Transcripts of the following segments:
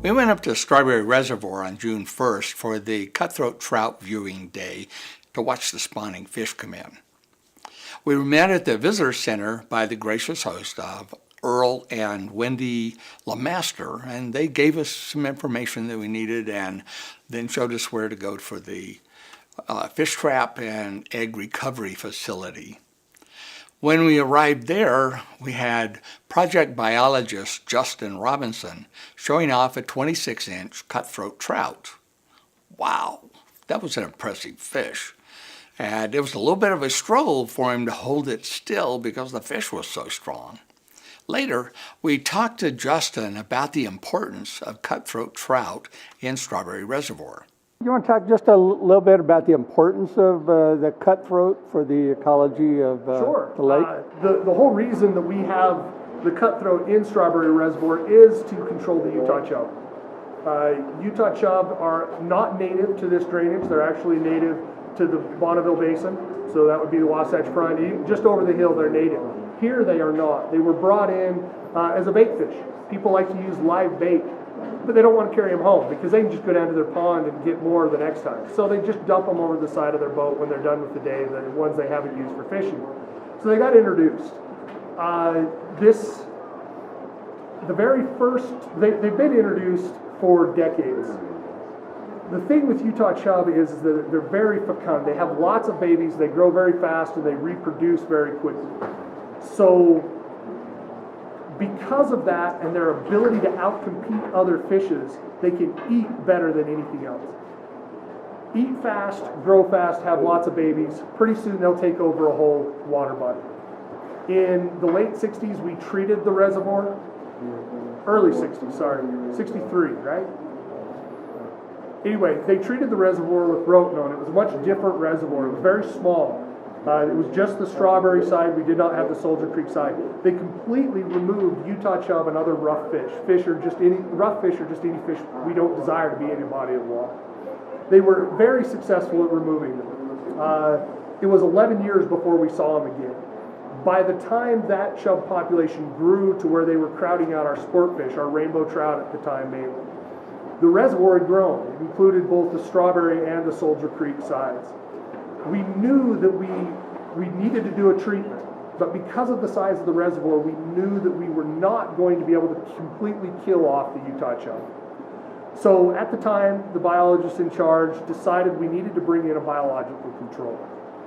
We went up to Strawberry Reservoir on June 1st for the Cutthroat Trout viewing day to watch the spawning fish come in. We were met at the visitor center by the gracious host of Earl and Wendy LeMaster, and they gave us some information that we needed and then showed us where to go for the fish trap and egg recovery facility. When we arrived there, we had project biologist Justin Robinson showing off a 26-inch cutthroat trout. Wow, that was an impressive fish. And it was a little bit of a struggle for him to hold it still because the fish was so strong. Later, we talked to Justin about the importance of cutthroat trout in Strawberry Reservoir. You want to talk just a little bit about the importance of the cutthroat for the ecology of the lake? The whole reason that we have the cutthroat in Strawberry Reservoir is to control the Utah chub. Utah chub are not native to this drainage. They're actually native to the Bonneville Basin, so that would be the Wasatch Front. Just over the hill, they're native. Here they are not. They were brought in as a bait fish. People like to use live bait, but they don't want to carry them home because they can just go down to their pond and get more the next time. So they just dump them over the side of their boat when they're done with the day, the ones they haven't used for fishing. So they got introduced. They've been introduced for decades. The thing with Utah chub is that they're very fecund. They have lots of babies, they grow very fast, and they reproduce very quickly. So because of that and their ability to outcompete other fishes, they can eat better than anything else. Eat fast, grow fast, have lots of babies. Pretty soon they'll take over a whole water body. In the late 60s, we treated the reservoir. Early 60s, sorry. 63, right? Anyway, they treated the reservoir with rotenone. It was a much different reservoir. It was very small. It was just the Strawberry side. We did not have the Soldier Creek side. They completely removed Utah chub and other rough fish. Rough fish are just any fish we don't desire to be in a body of water. They were very successful at removing them. It was 11 years before we saw them again. By the time that chub population grew to where they were crowding out our sport fish, our rainbow trout at the time mainly, the reservoir had grown. It included both the Strawberry and the Soldier Creek sides. We knew that we needed to do a treatment, but because of the size of the reservoir, we knew that we were not going to be able to completely kill off the Utah chub. So at the time, the biologist in charge decided we needed to bring in a biological control,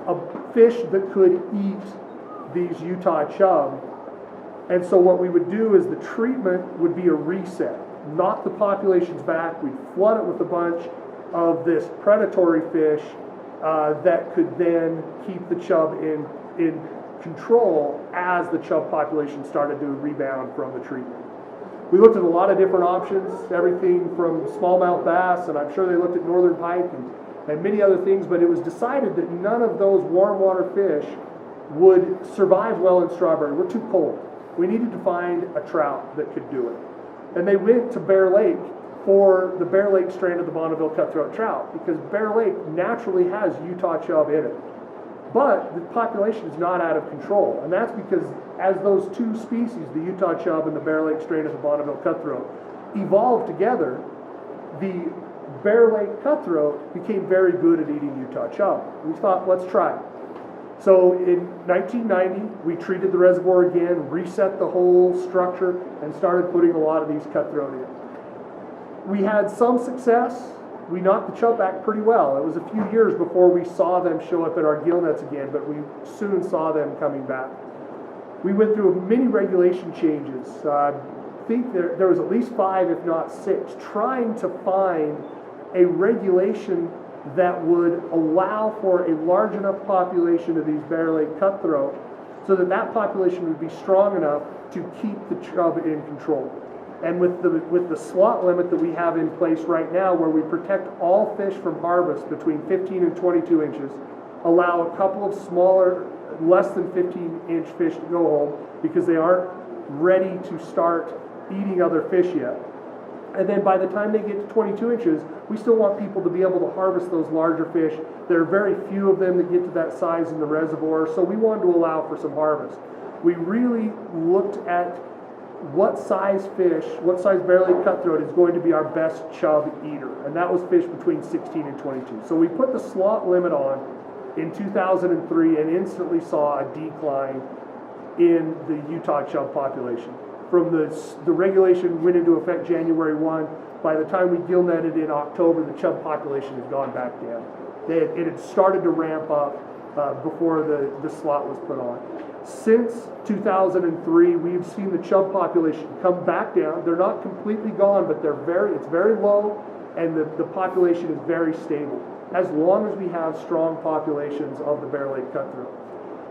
a fish that could eat these Utah chub. And so what we would do is the treatment would be a reset. Knock the populations back, we'd flood it with a bunch of this predatory fish that could then keep the chub in control as the chub population started to rebound from the treatment. We looked at a lot of different options, everything from smallmouth bass, and I'm sure they looked at northern pike and many other things, but it was decided that none of those warm water fish would survive well in Strawberry. We're too cold. We needed to find a trout that could do it. And they went to Bear Lake for the Bear Lake strain of the Bonneville Cutthroat Trout because Bear Lake naturally has Utah chub in it. But the population is not out of control. And that's because as those two species, the Utah chub and the Bear Lake strain of the Bonneville Cutthroat, evolved together, the Bear Lake Cutthroat became very good at eating Utah chub. We thought, let's try it. So in 1990, we treated the reservoir again, reset the whole structure, and started putting a lot of these cutthroat in. We had some success. We knocked the chub back pretty well. It was a few years before we saw them show up at our gill nets again, but we soon saw them coming back. We went through many regulation changes. I think there was at least 5, if not 6, trying to find a regulation that would allow for a large enough population of these Bear Lake cutthroat so that that population would be strong enough to keep the chub in control. And with the slot limit that we have in place right now, where we protect all fish from harvest between 15 and 22 inches, allow a couple of smaller, less than 15-inch fish to go home because they aren't ready to start eating other fish yet. And then by the time they get to 22 inches, we still want people to be able to harvest those larger fish. There are very few of them that get to that size in the reservoir, so we wanted to allow for some harvest. We really looked at what size fish, what size barrel-lake cutthroat is going to be our best chub eater, and that was fish between 16 and 22. So we put the slot limit on in 2003 and instantly saw a decline in the Utah chub population. From the regulation went into effect January 1, by the time we gill netted in October, the chub population had gone back down. It had started to ramp up before the slot was put on. Since 2003, we've seen the chub population come back down. They're not completely gone, but it's very low, and the population is very stable, as long as we have strong populations of the barrel-lake cutthroat.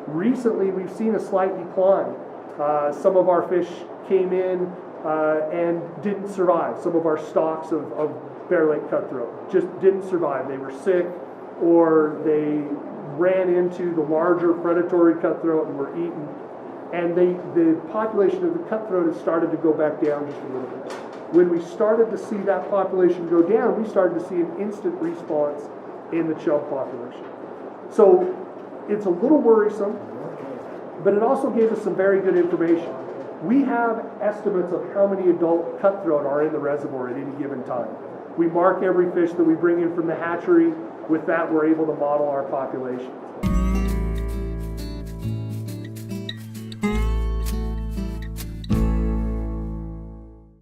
Recently, we've seen a slight decline. Some of our fish came in and didn't survive. Some of our stocks of barrel-lake cutthroat just didn't survive. They were sick, or they ran into the larger predatory cutthroat and were eaten. And the population of the cutthroat has started to go back down just a little bit. When we started to see that population go down, we started to see an instant response in the chub population. So it's a little worrisome, but it also gave us some very good information. We have estimates of how many adult cutthroat are in the reservoir at any given time. We mark every fish that we bring in from the hatchery. With that, we're able to model our population.